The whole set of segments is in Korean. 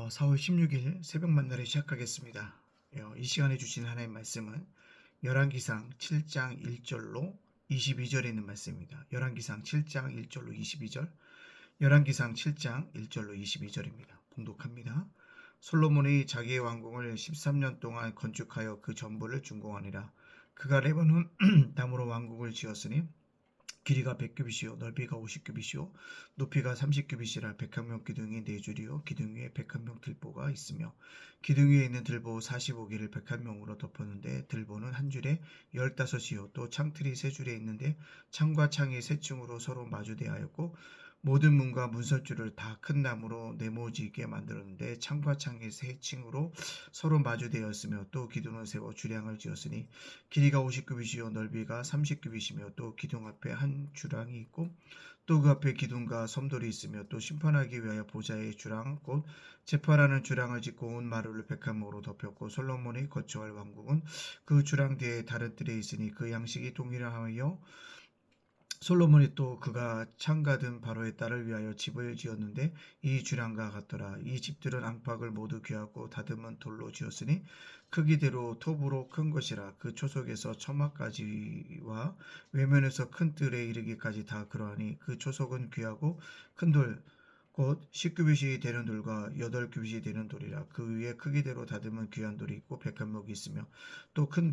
4월 16일 새벽 만나를 시작하겠습니다. 이 시간에 주신 하나님 말씀은 열왕기상 7장 1절로 22절에 있는 말씀입니다. 열왕기상 7장 1절로 22절, 열왕기상 7장 1절로 22절입니다. 봉독합니다. 솔로몬이 자기의 왕궁을 13년 동안 건축하여 그 전부를 준공하니라. 그가 레바논 나무로 왕궁을 지었으니 길이가 100규빗이요 넓이가 50규빗이요 높이가 30규빗이라 백합명 기둥이 4줄이요 기둥 위에 백합명 들보가 있으며 기둥 위에 있는 들보 45개를 백합명으로 덮었는데 들보는 한 줄에 15이요 또 창틀이 3줄에 있는데 창과 창이 3층으로 서로 마주대하였고 모든 문과 문설주를 다 큰 나무로 네모지게 만들었는데 창과 창이 3층으로 서로 마주되었으며 또 기둥을 세워 주량을 지었으니 길이가 50규빗이요 넓이가 30규빗이며 또 기둥 앞에 한 주랑이 있고 또 그 앞에 기둥과 섬돌이 있으며 또 심판하기 위하여 보좌의 주랑 곧 재판하는 주랑을 짓고 온 마루를 백합목으로 덮였고 솔로몬이 거처할 왕국은 그 주랑 뒤에 다른 뜰에 있으니 그 양식이 동일하여 솔로몬이 또 그가 창가든 바로의 딸을 위하여 집을 지었는데 이 주량과 같더라. 이 집들은 앙팍을 모두 귀하고 다듬은 돌로 지었으니 크기대로 톱으로 큰 것이라. 그 초석에서 처마까지와 외면에서 큰 뜰에 이르기까지 다 그러하니 그 초석은 귀하고 큰 돌 곧 10규빗이 되는 돌과 8규빗이 되는 돌이라. 그 위에 크기대로 다듬은 귀한 돌이 있고 백합목이 있으며 또 큰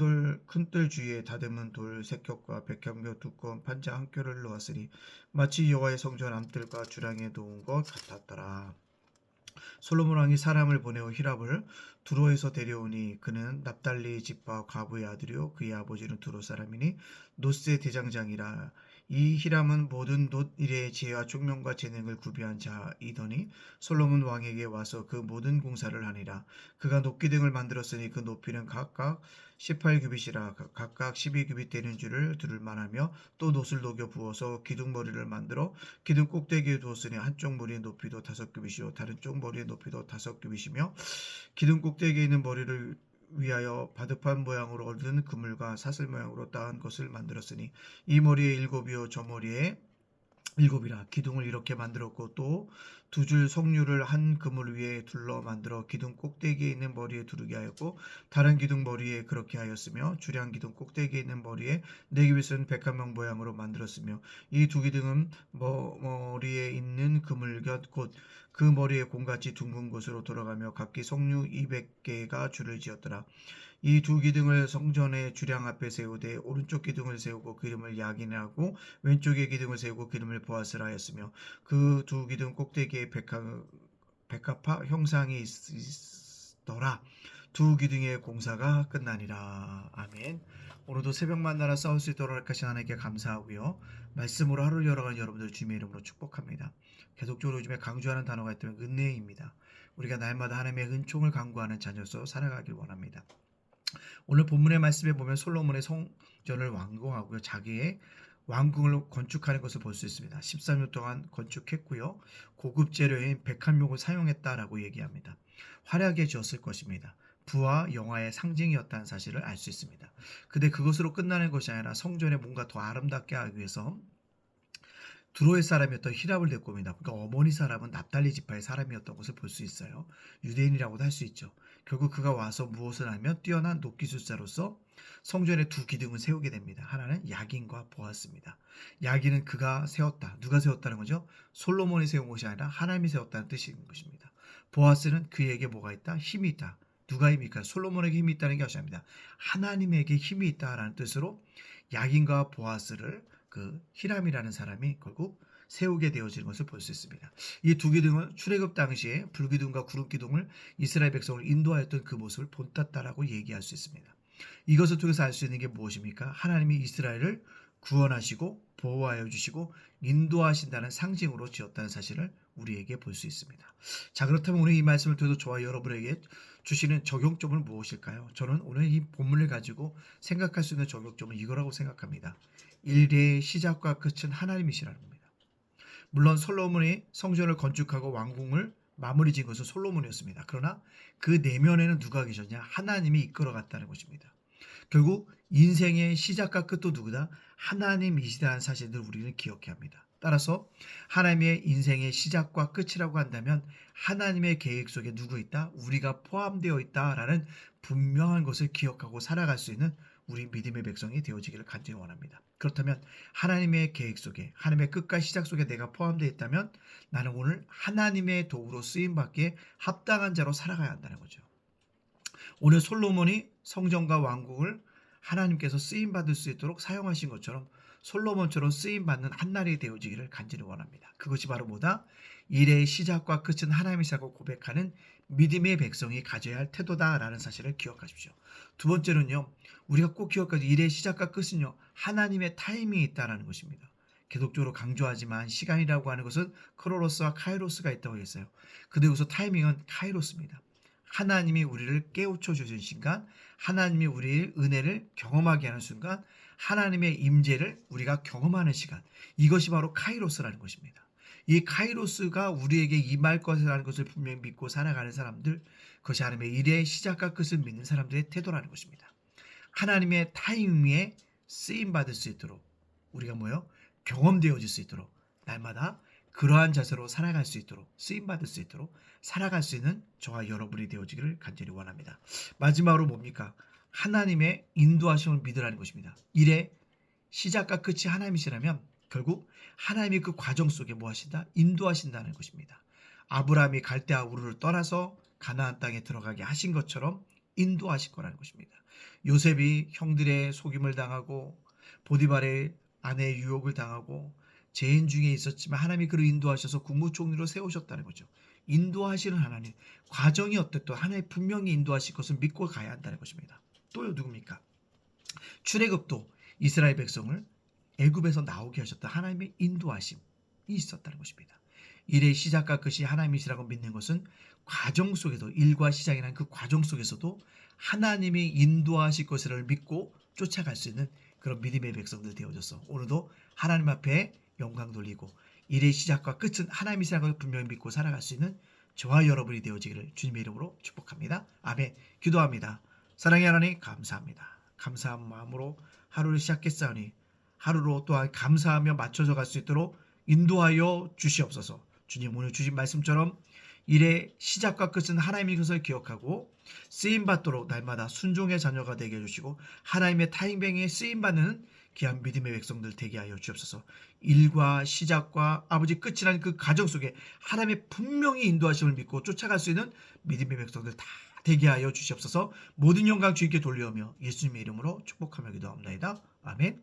뜰 주위에 다듬은 돌 3겹과 백합목 두꺼운 판자 한 켤을 놓았으니 마치 여호와의 성전 암뜰과 주랑에 놓은 것 같았더라. 솔로몬 왕이 사람을 보내어 히랍을 두로에서 데려오니 그는 납달리 집파 과부의 아들이요 그의 아버지는 두로 사람이니 노스의 대장장이라. 이 히람은 모든 놋 일의 지혜와 총명과 재능을 구비한 자이더니 솔로몬 왕에게 와서 그 모든 공사를 하니라. 그가 놋기둥을 만들었으니 그 높이는 각각 18규빗이라 각각 12규빗 되는 줄을 들을 만하며 또 놋을 녹여 부어서 기둥머리를 만들어 기둥 꼭대기에 두었으니 한쪽 머리의 높이도 5규빗이요 다른 쪽 머리의 높이도 5규빗이며 기둥 꼭대기에 있는 머리를 위하여 바둑판 모양으로 얻은 그물과 사슬 모양으로 따은 것을 만들었으니 이 머리에 7이요 저 머리에 7이라. 기둥을 이렇게 만들었고 또 2줄 석류를 한 그물 위에 둘러 만들어 기둥 꼭대기에 있는 머리에 두르게 하였고 다른 기둥 머리에 그렇게 하였으며 주량 기둥 꼭대기에 있는 머리에 4규빗은 백합명 모양으로 만들었으며 이 2기둥은 머리에 있는 그물 곁 곧 그 머리에 공같이 둥근 곳으로 돌아가며 각기 석류 200개가 줄을 지었더라. 이 2기둥을 성전의 주량 앞에 세우되 오른쪽 기둥을 세우고 그 이름을 야긴하고 왼쪽의 기둥을 세우고 그 이름을 보아스라 하였으며 그 2기둥 꼭대기에 백합화 형상이 있더라. 2기둥의 공사가 끝나니라. 아멘. 오늘도 새벽 만나라 싸울 수 있도록 하신 하나님께 감사하고요. 말씀으로 하루를 열어가는 여러분들 주님의 이름으로 축복합니다. 계속적으로 요즘에 강조하는 단어가 있다면 은혜입니다. 우리가 날마다 하나님의 은총을 강구하는 자녀로서 살아가길 원합니다. 오늘 본문의 말씀에 보면 솔로몬의 성전을 완공하고요. 자기의 왕궁을 건축하는 것을 볼 수 있습니다. 13년 동안 건축했고요. 고급 재료인 백합목을 사용했다라고 얘기합니다. 화려하게 지었을 것입니다. 부와 영화의 상징이었다는 사실을 알 수 있습니다. 근데 그것으로 끝나는 것이 아니라 성전에 뭔가 더 아름답게 하기 위해서 두로의 사람이었던 히랍을 데리고 옵니다. 그러니까 어머니 사람은 납달리 지파의 사람이었던 것을 볼 수 있어요. 유대인이라고도 할 수 있죠. 결국 그가 와서 무엇을 하면 뛰어난 녹기술사로서 성전에 2기둥을 세우게 됩니다. 하나는 야긴과 보아스입니다. 야긴은 그가 세웠다. 누가 세웠다는 거죠? 솔로몬이 세운 것이 아니라 하나님이 세웠다는 뜻인 것입니다. 보아스는 그에게 뭐가 있다? 힘이 있다. 누가 힘이 있다? 솔로몬에게 힘이 있다는 게 아닙니다. 하나님에게 힘이 있다라는 뜻으로 야긴과 보아스를 그 히람이라는 사람이 결국 세우게 되어지는 것을 볼 수 있습니다. 이 2기둥은 출애굽 당시에 불기둥과 구름기둥을 이스라엘 백성을 인도하였던 그 모습을 본땄다라고 얘기할 수 있습니다. 이것을 통해서 알 수 있는 게 무엇입니까? 하나님이 이스라엘을 구원하시고 보호하여 주시고 인도하신다는 상징으로 지었다는 사실을 우리에게 볼 수 있습니다. 자, 그렇다면 오늘 이 말씀을 통해서 저와 여러분에게 주시는 적용점은 무엇일까요? 저는 오늘 이 본문을 가지고 생각할 수 있는 적용점은 이거라고 생각합니다. 일의 시작과 끝은 하나님이시라는 겁니다. 물론 솔로몬이 성전을 건축하고 왕궁을 마무리 지은 것은 솔로몬이었습니다. 그러나 그 내면에는 누가 계셨냐? 하나님이 이끌어갔다는 것입니다. 결국 인생의 시작과 끝도 누구다? 하나님이시다는 사실을 우리는 기억해야 합니다. 따라서 하나님의 인생의 시작과 끝이라고 한다면 하나님의 계획 속에 누구 있다? 우리가 포함되어 있다라는 분명한 것을 기억하고 살아갈 수 있는 우리 믿음의 백성이 되어지기를 간절히 원합니다. 그렇다면 하나님의 계획 속에, 하나님의 끝과 시작 속에 내가 포함되어 있다면 나는 오늘 하나님의 도구로 쓰임받기에 합당한 자로 살아가야 한다는 거죠. 오늘 솔로몬이 성전과 왕국을 하나님께서 쓰임받을 수 있도록 사용하신 것처럼 솔로몬처럼 쓰임받는 한날이 되어지기를 간절히 원합니다. 그것이 바로 뭐다? 일의 시작과 끝은 하나님이시라고 고백하는 믿음의 백성이 가져야 할 태도다라는 사실을 기억하십시오. 두 번째는요, 우리가 꼭 기억하지 일의 시작과 끝은요, 하나님의 타이밍이 있다는 것입니다. 계속적으로 강조하지만 시간이라고 하는 것은 크로노스와 카이로스가 있다고 했어요. 근데 여기서 타이밍은 카이로스입니다. 하나님이 우리를 깨우쳐 주신 순간, 하나님이 우리의 은혜를 경험하게 하는 순간, 하나님의 임재를 우리가 경험하는 시간, 이것이 바로 카이로스라는 것입니다. 이 카이로스가 우리에게 임할 것이라는 것을 분명히 믿고 살아가는 사람들, 그것이 하나님의 일의 시작과 끝을 믿는 사람들의 태도라는 것입니다. 하나님의 타이밍에 쓰임받을 수 있도록 우리가 경험되어질 수 있도록 날마다 그러한 자세로 살아갈 수 있도록 쓰임받을 수 있도록 살아갈 수 있는 저와 여러분이 되어지기를 간절히 원합니다. 마지막으로 뭡니까? 하나님의 인도하심을 믿으라는 것입니다. 일의 시작과 끝이 하나님이시라면 결국 하나님이 그 과정 속에 뭐 하신다? 인도하신다는 것입니다. 아브라함이 갈대아 우르를 떠나서 가나안 땅에 들어가게 하신 것처럼 인도하실 거라는 것입니다. 요셉이 형들의 속임을 당하고 보디발의 아내의 유혹을 당하고 죄인 중에 있었지만 하나님이 그를 인도하셔서 국무총리로 세우셨다는 거죠. 인도하시는 하나님, 과정이 어떻든 하나님 분명히 인도하실 것을 믿고 가야 한다는 것입니다. 또요, 누굽니까? 출애굽도 이스라엘 백성을 애굽에서 나오게 하셨다. 하나님의 인도하심이 있었다는 것입니다. 일의 시작과 끝이 하나님이시라고 믿는 것은 과정 속에서 일과 시작이라는 그 과정 속에서도 하나님이 인도하실 것을 믿고 쫓아갈 수 있는 그런 믿음의 백성들 되어져서 오늘도 하나님 앞에 영광 돌리고 일의 시작과 끝은 하나님이시라고 분명히 믿고 살아갈 수 있는 저와 여러분이 되어지기를 주님의 이름으로 축복합니다. 아멘. 기도합니다. 사랑의 하나님 감사합니다. 감사한 마음으로 하루를 시작했사오니 하루로 또한 감사하며 맞춰져 갈 수 있도록 인도하여 주시옵소서. 주님 오늘 주신 말씀처럼 일의 시작과 끝은 하나님의 것을 기억하고 쓰임받도록 날마다 순종의 자녀가 되게 해주시고 하나님의 타임뱅에 쓰임받는 귀한 믿음의 백성들 되게 하여 주옵소서. 일과 시작과 아버지 끝이라는 그 과정 속에 하나님의 분명히 인도하심을 믿고 쫓아갈 수 있는 믿음의 백성들 다 되게 하여 주시옵소서. 모든 영광 주님께 돌려오며 예수님의 이름으로 축복하며 기도합니다. 아멘.